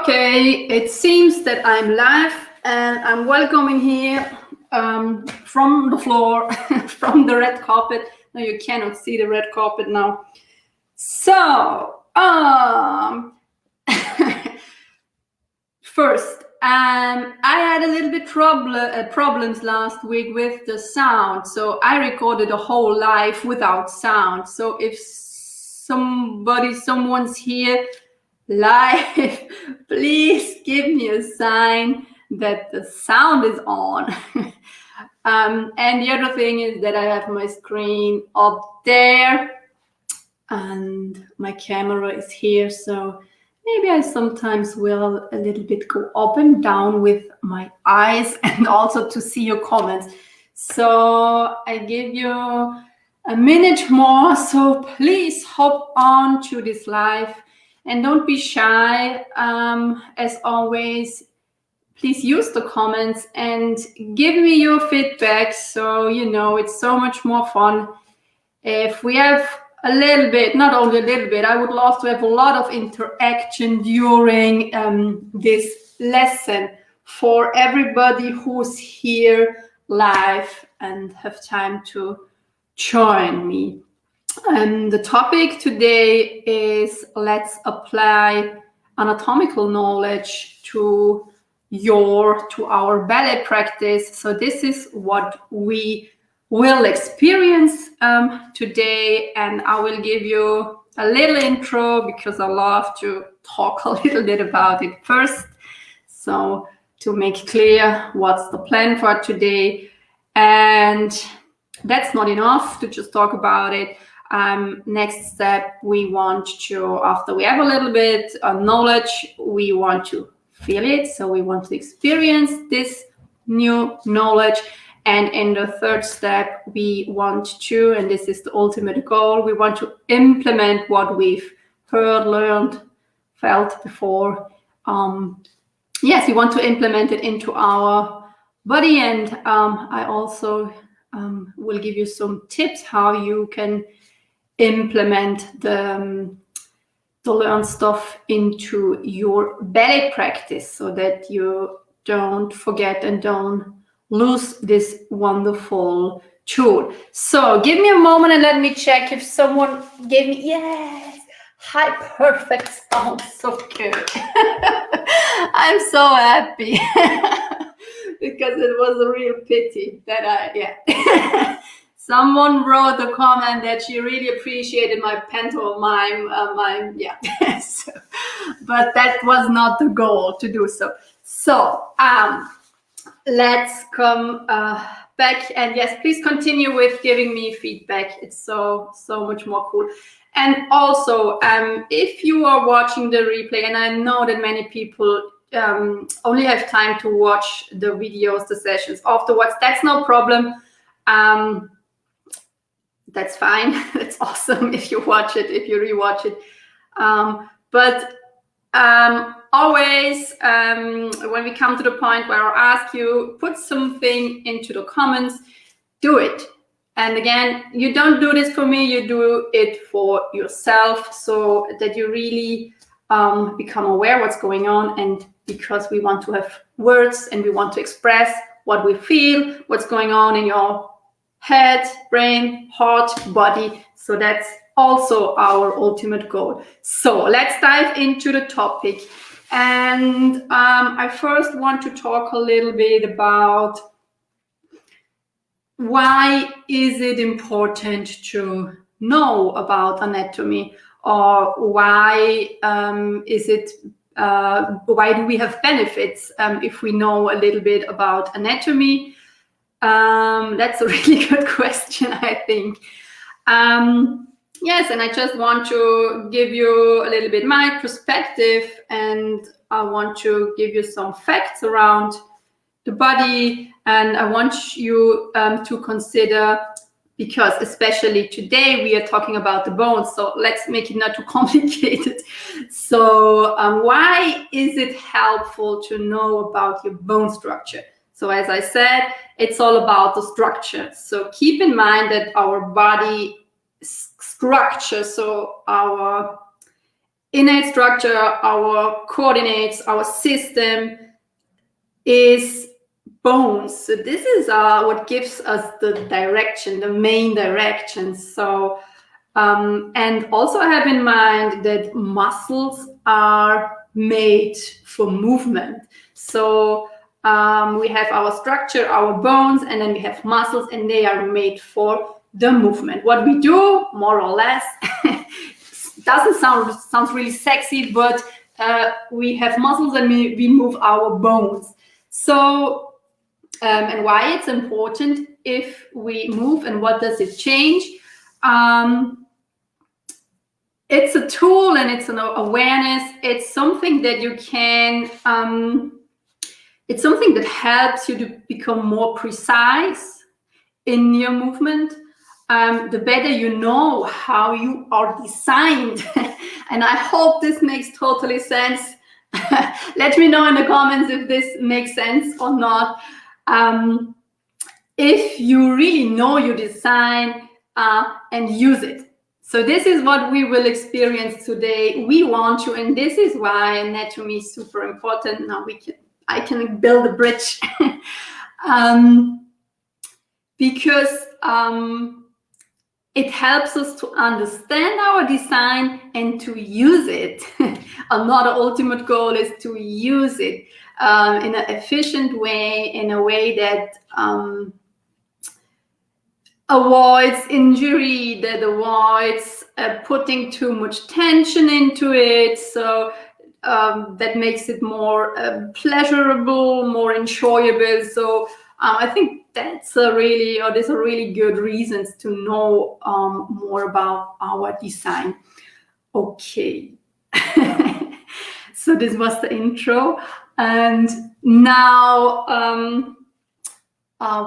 Okay, it seems that I'm live and I'm welcoming here from the floor, from the red carpet. No, you cannot see the red carpet now. So, first, I had a little bit problems last week with the sound. So I recorded a whole live without sound. So if someone's here live, please give me a sign that the sound is on. And the other thing is that I have my screen up there and my camera is here, so maybe I sometimes will a little bit go up and down with my eyes and also to see your comments. So I give you a minute more, so please hop on to this live. And don't be shy, as always, please use the comments and give me your feedback. So, you know, it's so much more fun if we have a little bit, not only a little bit, I would love to have a lot of interaction during this lesson for everybody who's here live and have time to join me. The topic today is let's apply anatomical knowledge to our ballet practice. So this is what we will experience today, and I will give you a little intro because I love to talk a little bit about it first. So to make clear what's the plan for today, and that's not enough to just talk about it. Next step, we want to, after we have a little bit of knowledge, we want to feel it. So we want to experience this new knowledge. And in the third step, we want to, and this is the ultimate goal, we want to implement what we've heard, learned, felt before. Yes, we want to implement it into our body. And I also will give you some tips how you can implement the learned stuff into your ballet practice so that you don't forget and don't lose this wonderful tool. So give me a moment and let me check if someone gave me, yes, hi, perfect sound, so good. I'm so happy because it was a real pity that someone wrote a comment that she really appreciated my pantomime, so, but that was not the goal to do so. So let's come back, and yes, please continue with giving me feedback. It's so much more cool. And also, if you are watching the replay, and I know that many people only have time to watch the videos, the sessions afterwards, that's no problem. That's fine. That's awesome if you watch it, if you rewatch it. But always, when we come to the point where I ask you, put something into the comments, do it. And again, you don't do this for me, you do it for yourself so that you really become aware what's going on, and because we want to have words and we want to express what we feel, what's going on in your head, brain, heart, body. So that's also our ultimate goal. So let's dive into the topic. And I first want to talk a little bit about why is it important to know about anatomy, or why why do we have benefits if we know a little bit about anatomy? That's a really good question, I think. Yes, and I just want to give you a little bit my perspective, and I want to give you some facts around the body, and I want you to consider, because especially today we are talking about the bones, so let's make it not too complicated. So why is it helpful to know about your bone structure? So as I said, it's all about the structure. So keep in mind that our body structure, so our innate structure, our coordinates, our system is bones. So this is what gives us the direction, the main direction. So, and also have in mind that muscles are made for movement. So we have our structure, our bones, and then we have muscles, and they are made for the movement. What we do, more or less, doesn't sounds really sexy, but we have muscles and we move our bones. So, and why it's important if we move and what does it change? It's a tool and it's an awareness. It's something that you can, it's something that helps you to become more precise in your movement. The better you know how you are designed. And I hope this makes totally sense. Let me know in the comments if this makes sense or not. If you really know your design and use it. So this is what we will experience today. We want to, and this is why anatomy is super important. Now I can build a bridge. Because it helps us to understand our design and to use it. Another ultimate goal is to use it in an efficient way, in a way that avoids injury, that avoids putting too much tension into it. So that makes it more pleasurable, more enjoyable. So I think these are really good reasons to know more about our design. Okay. So this was the intro. And now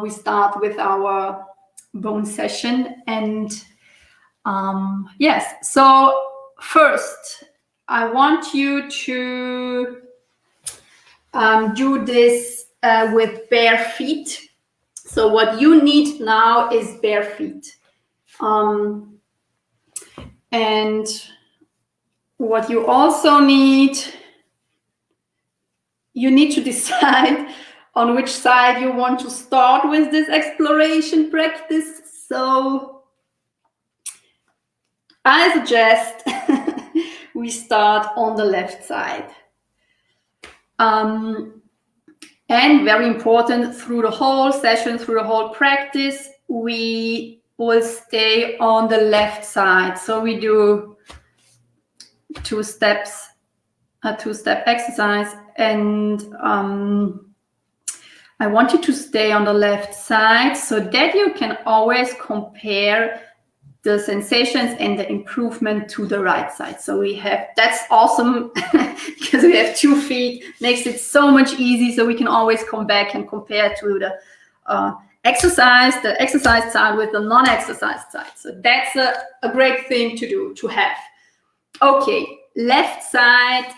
we start with our bone session. And yes, so first, I want you to do this with bare feet. So what you need now is bare feet. And what you also need, you need to decide on which side you want to start with this exploration practice. So I suggest we start on the left side. And very important, through the whole session, through the whole practice, we will stay on the left side. So we do a two-step exercise, and I want you to stay on the left side so that you can always compare the sensations and the improvement to the right side. So that's awesome because we have 2 feet, makes it so much easy, so we can always come back and compare to the exercise side with the non-exercise side. So that's a great thing to do, to have. Okay, left side,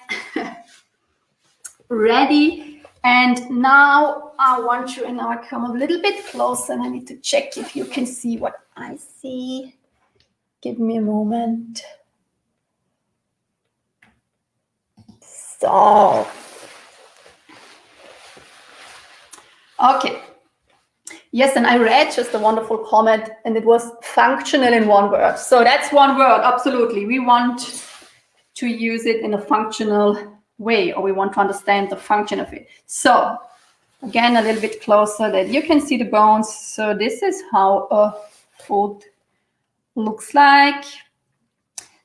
ready. And now I want you, and now I come a little bit closer and I need to check if you can see what I see. Give me a moment. So, okay. Yes, and I read just a wonderful comment, and it was functional in one word. So that's one word, absolutely. We want to use it in a functional way, or we want to understand the function of it. So, again, a little bit closer that you can see the bones. So this is how a foot looks like.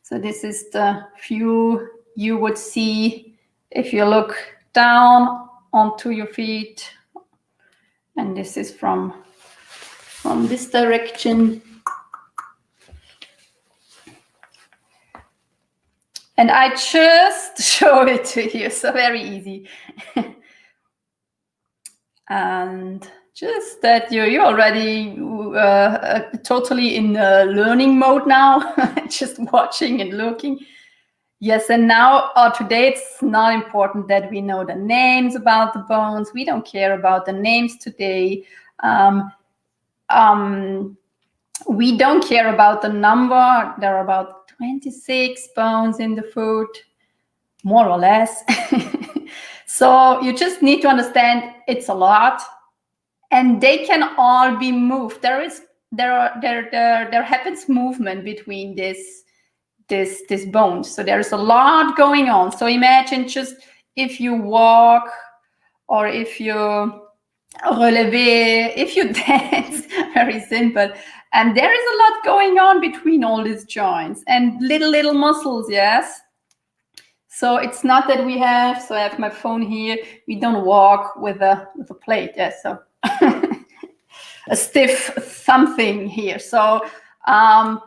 So this is the view you would see if you look down onto your feet. And this is from this direction. And I just show it to you, so very easy. And just that you're already totally in learning mode now, just watching and looking. Yes, and now today it's not important that we know the names about the bones. We don't care about the names today. We don't care about the number. There are about 26 bones in the foot, more or less. So you just need to understand it's a lot, and they can all be moved. There happens movement between this bones. So there's a lot going on. So imagine just if you walk, or if you relevé, if you dance, very simple. And there is a lot going on between all these joints and little muscles, yes? So it's not that we have, so I have my phone here, we don't walk with a plate, yes, so a stiff something here. So I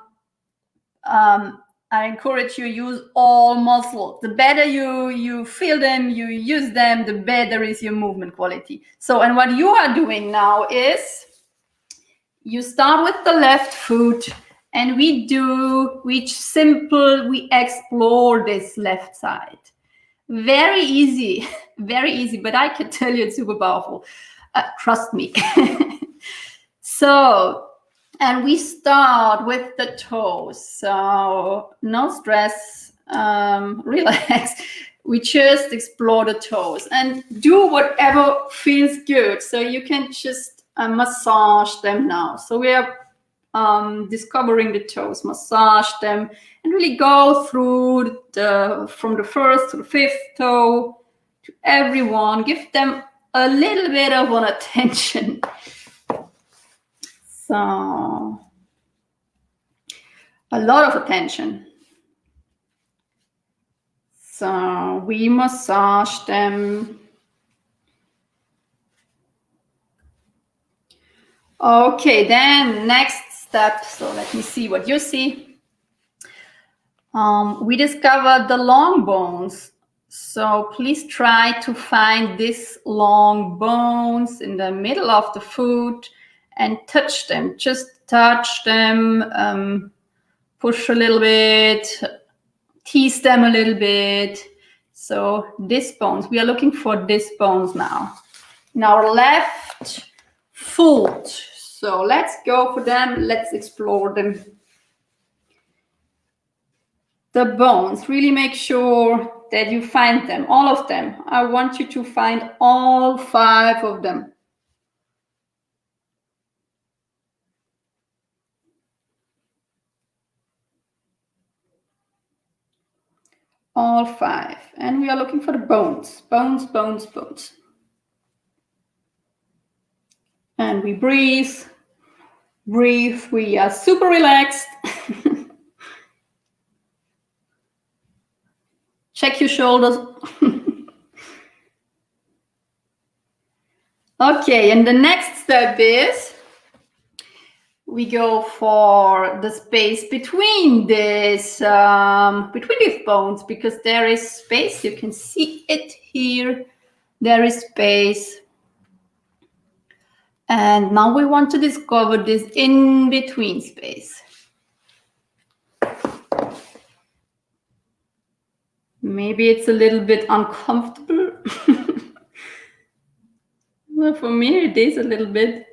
encourage you use all muscles. The better you feel them, you use them, the better is your movement quality. So, and what you are doing now is you start with the left foot, and we explore this left side. Very easy, but I can tell you it's super powerful. Trust me. So, and we start with the toes. So no stress, relax. We just explore the toes and do whatever feels good. So you can just massage them now. So we are discovering the toes, massage them, and really go through from the first to the fifth toe to everyone. Give them a little bit of an attention. So a lot of attention. So we massage them. Okay, then next step. So let me see what you see. We discovered the long bones. So please try to find these long bones in the middle of the foot and touch them. Just touch them, push a little bit, tease them a little bit. So these bones, we are looking for these bones now. In our left foot. So let's go for them. Let's explore them. The bones, really make sure that you find them, all of them. I want you to find all 5 of them. All 5. And we are looking for the bones. Bones, bones, bones. And we breathe. Breathe. We are super relaxed. Check your shoulders. Okay, and the next step is we go for the space between these bones, because there is space. You can see it here. There is space. And now we want to discover this in-between space. Maybe it's a little bit uncomfortable. Well, for me, it is a little bit.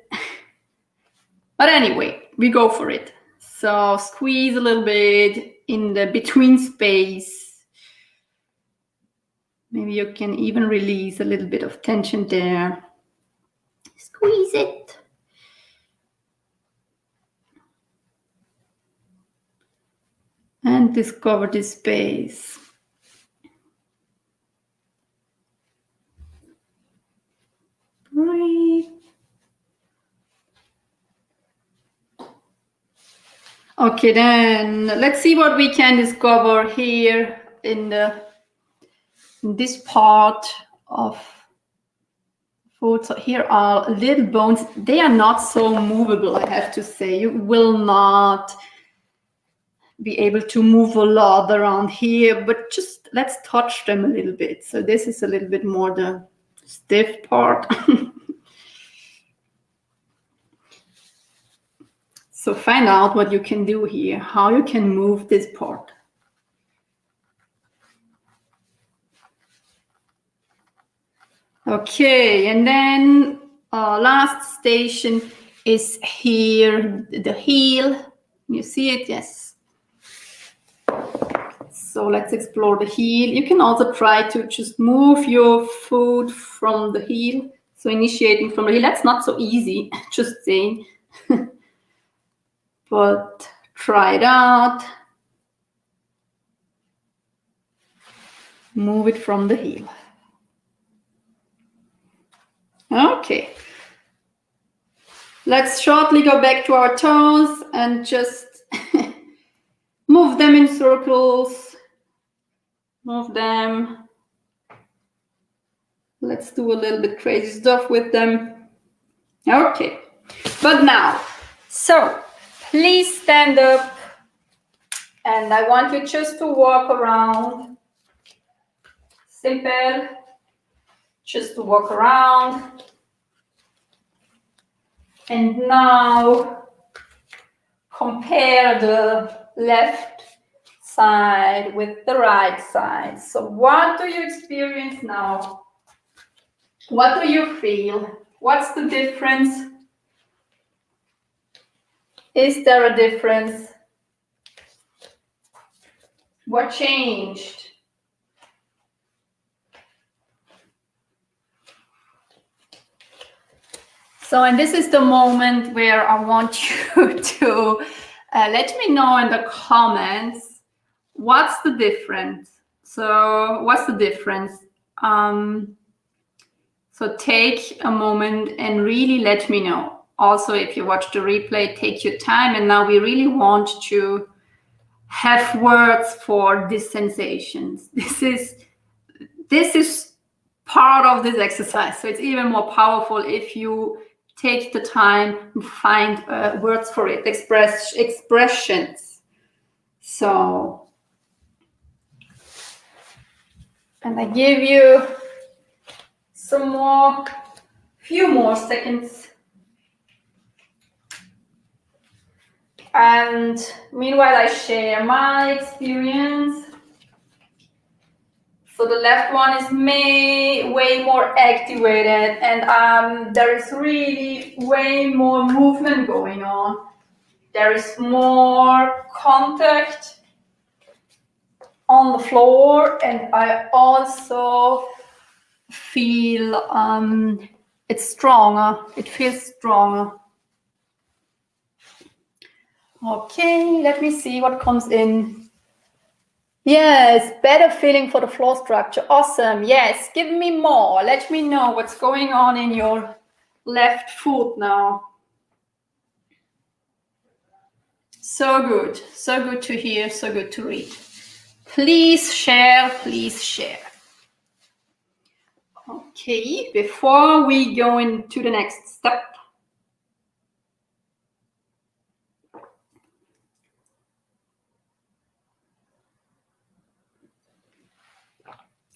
But anyway, we go for it. So squeeze a little bit in the between space. Maybe you can even release a little bit of tension there. Squeeze it. And discover this space. Breathe. Okay, then let's see what we can discover here in this part of foot. So here are little bones. They are not so movable, I have to say. You will not be able to move a lot around here, but just let's touch them a little bit. So this is a little bit more the stiff part. So find out what you can do here, how you can move this part. Okay, and then last station is here, the heel. You see it? Yes. So let's explore the heel. You can also try to just move your foot from the heel. So initiating from the heel, that's not so easy, just saying. But try it out. Move it from the heel. Okay. Let's shortly go back to our toes and just move them in circles. Move them. Let's do a little bit crazy stuff with them. Okay. But now, so please stand up. And I want you just to walk around. Simple. Just to walk around. And now compare the left side with the right side. So what do you experience now? What do you feel? What's the difference? Is there a difference? What changed? So, and this is the moment where I want you to let me know in the comments, what's the difference? So, what's the difference? So take a moment and really let me know. Also, if you watch the replay, take your time. And now we really want to have words for these sensations. This is part of this exercise. So it's even more powerful if you take the time to find words for it, expressions. So, and I give you few more seconds. And meanwhile, I share my experience. So the left one is way more activated, and there is really way more movement going on. There is more contact on the floor, and I also feel it's stronger. It feels stronger. Okay, let me see what comes in. Yes, better feeling for the floor structure. Awesome. Yes, give me more. Let me know what's going on in your left foot now. So good to hear, so good to read. Please share, please share. Okay, before we go into the next step,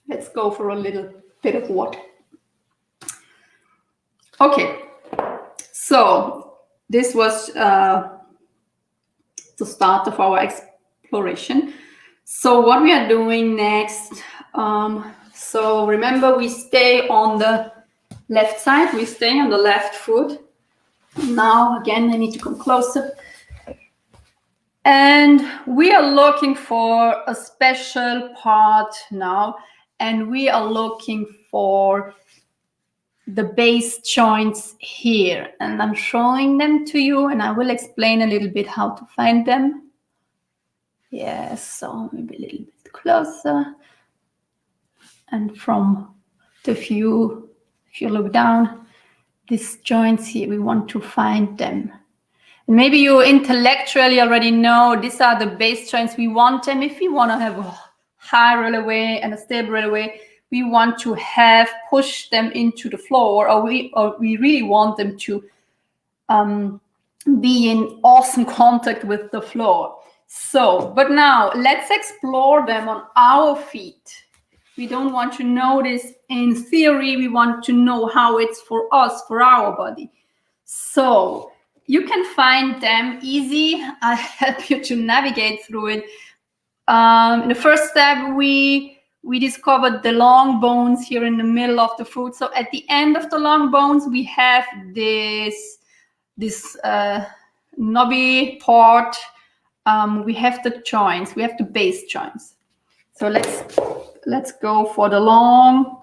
let's go for a little bit of water. Okay, so this was the start of our exploration. So what we are doing next, so remember we stay on the left side, we stay on the left foot. Now again, I need to come closer. And we are looking for a special part now, and we are looking for the base joints here. And I'm showing them to you, and I will explain a little bit how to find them. Yes, so maybe a little bit closer. And from the view, if you look down, these joints here, we want to find them. Maybe you intellectually already know these are the base joints. We want them if we want to have a high relevé and a stable relevé. We want to push them into the floor, or we really want them to be in awesome contact with the floor. So, but now let's explore them on our feet. We don't want to know this in theory. We want to know how it's for us, for our body. So you can find them easy. I help you to navigate through it. In the first step, we discovered the long bones here in the middle of the foot. So at the end of the long bones, we have this this knobby part, we have the joints, we have the base joints. So let's go for the long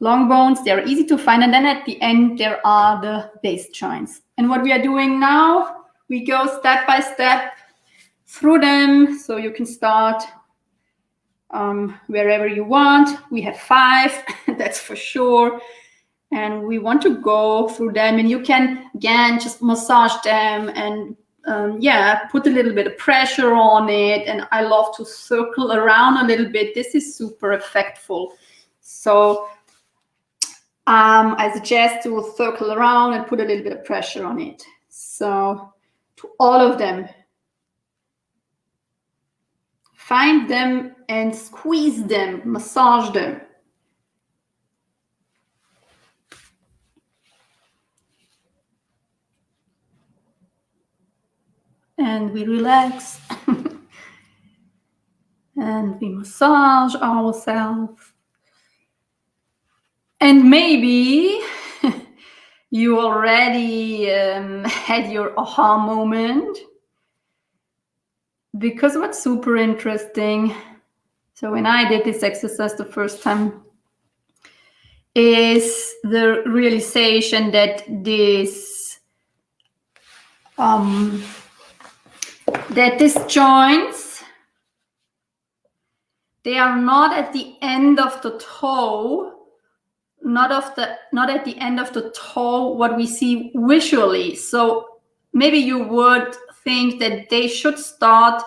bones. They're easy to find, and then at the end there are the base joints. And what we are doing now, we go step by step through them. So you can start wherever you want. We have 5, that's for sure. And we want to go through them, and you can again just massage them and put a little bit of pressure on it. And I love to circle around a little bit. This is super effectful. So I suggest to circle around and put a little bit of pressure on it. So to all of them, find them and squeeze them, massage them. And we relax. And we massage ourselves. And maybe you already had your aha moment. Because what's super interesting, so when I did this exercise the first time, is the realization that these joints, they are not at the end of the toe, not at the end of the toe what we see visually. So maybe you would think that they should start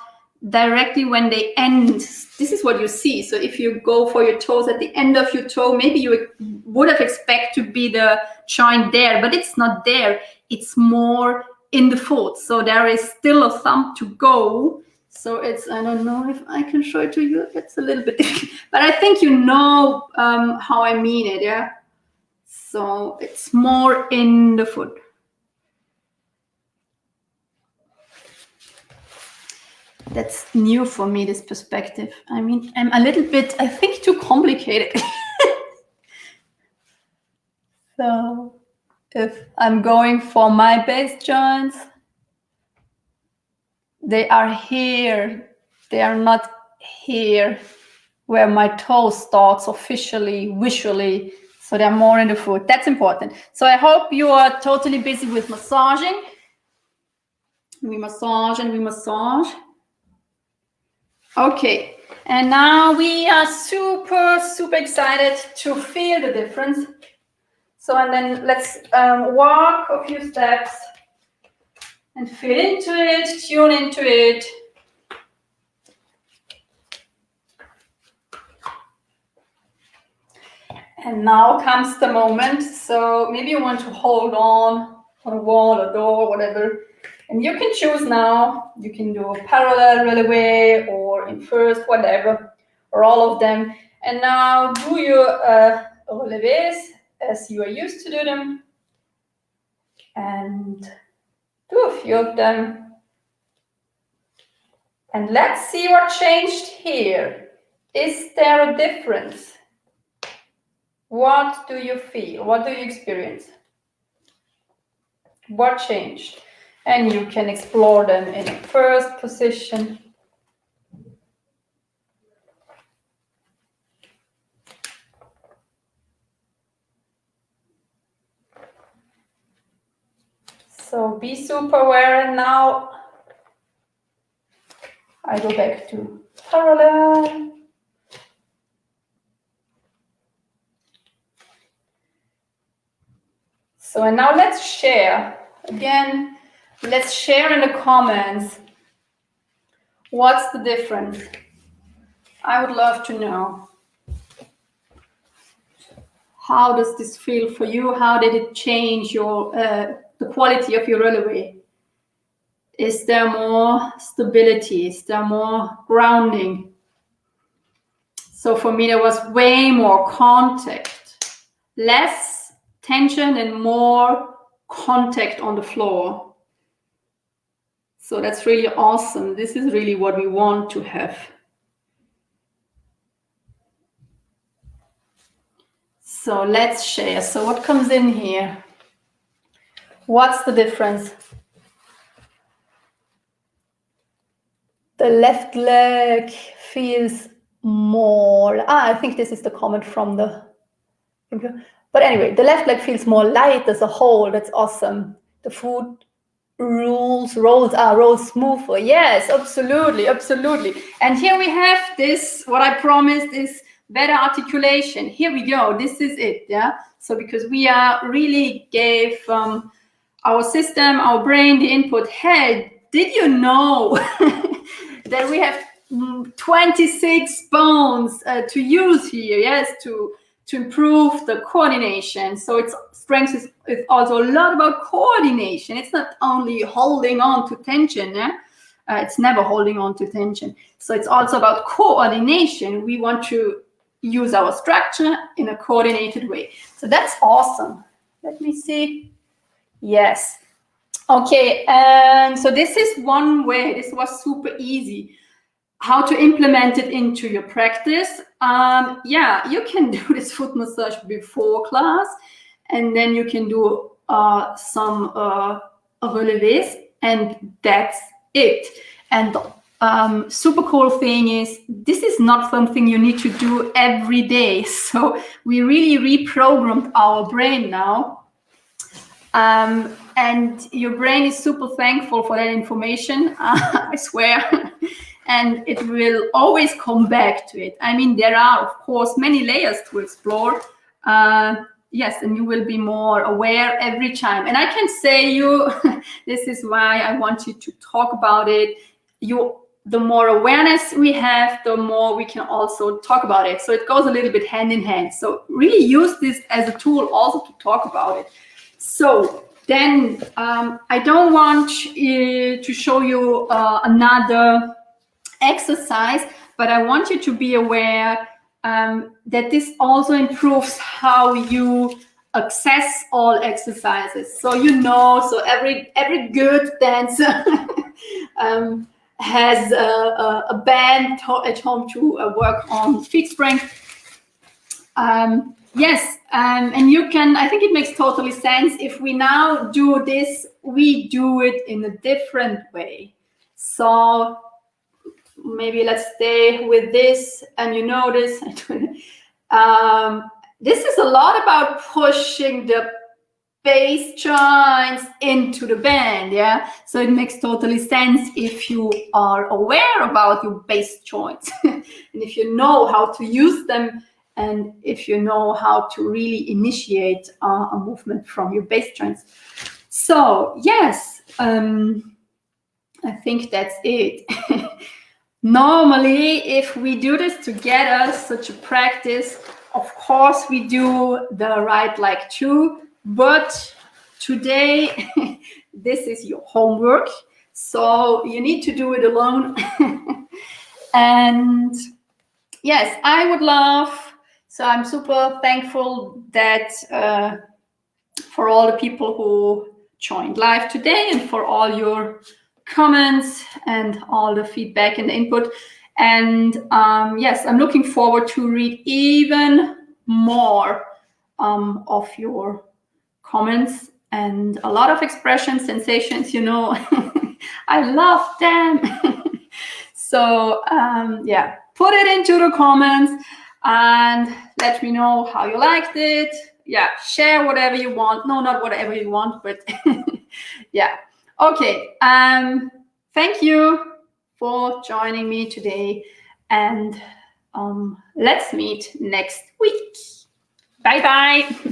directly when they end. This is what you see. So if you go for your toes at the end of your toe, maybe you would have expected to be the joint there, but it's not there. It's more in the foot. So there is still a thumb to go. So it's, I don't know if I can show it to you. It's a little bit difficult, but I think you know how I mean it, yeah? So it's more in the foot. That's new for me, this perspective. I mean, I'm a little bit, I think, too complicated. So if I'm going for my base joints, they are here. They are not here where my toe starts officially, visually. So they're more in the foot. That's important. So I hope you are totally busy with massaging. We massage and we massage. Okay, and now we are super, super excited to feel the difference. So, and then let's walk a few steps and feel into it, tune into it. And now comes the moment. So maybe you want to hold on a wall, a door, whatever. And you can choose now. You can do a parallel relevé or in first, whatever, or all of them. And now do your relevés as you are used to do them. And do a few of them. And let's see what changed here. Is there a difference? What do you feel? What do you experience? What changed? And you can explore them in first position. So be super aware, and now I go back to parallel. So, and now let's share. Again, let's share in the comments. What's the difference? I would love to know. How does this feel for you? How did it change your the quality of your relevé? Is there more stability? Is there more grounding? So for me, there was way more contact, less tension and more contact on the floor. So that's really awesome. This is really what we want to have. So let's share. So what comes in here? What's the difference? The left leg feels more, I think this is the comment from the, but anyway, the left leg feels more light as a whole. That's awesome. The foot rolls smoother. Yes, absolutely, absolutely. And here we have this, what I promised is better articulation. Here we go. This is it. Yeah. So because we are really gave our system, our brain, the input. Hey, did you know that we have 26 bones to use here? Yes, to improve the coordination. So it's strength is also a lot about coordination. It's not only holding on to tension. It's never holding on to tension. So it's also about coordination. We want to use our structure in a coordinated way. So that's awesome. Let me see. Yes. Okay. And so this is one way. This was super easy. How to implement it into your practice. Yeah, you can do this foot massage before class, and then you can do some relevés, and that's it. And super cool thing is, this is not something you need to do every day. So we really reprogrammed our brain now. And your brain is super thankful for that information, I swear. And it will always come back to it. I mean, there are, of course, many layers to explore. Yes, and you will be more aware every time. And I can say you, this is why I want you to talk about it. The more awareness we have, the more we can also talk about it. So it goes a little bit hand in hand. So really use this as a tool also to talk about it. So then I don't want to show you another exercise, but I want you to be aware that this also improves how you access all exercises. So so every good dancer has a band at home to work on feet strength. Yes, and you can, I think it makes totally sense. If we now do this, we do it in a different way. So maybe let's stay with this, and you notice this is a lot about pushing the base joints into the band. Yeah, so it makes totally sense if you are aware about your base joints and if you know how to use them, and if you know how to really initiate a movement from your base joints. So yes, I think that's it. Normally, if we do this together, such a practice, of course we do the right leg too, but today this is your homework, so you need to do it alone. And yes, I would love, so I'm super thankful that for all the people who joined live today, and for all your comments and all the feedback and the input. And yes, I'm looking forward to read even more of your comments, and a lot of expressions, sensations, I love them. So yeah, put it into the comments and let me know how you liked it. Yeah, share whatever you want. No, not whatever you want, but yeah. Okay, thank you for joining me today, and let's meet next week. Bye-bye.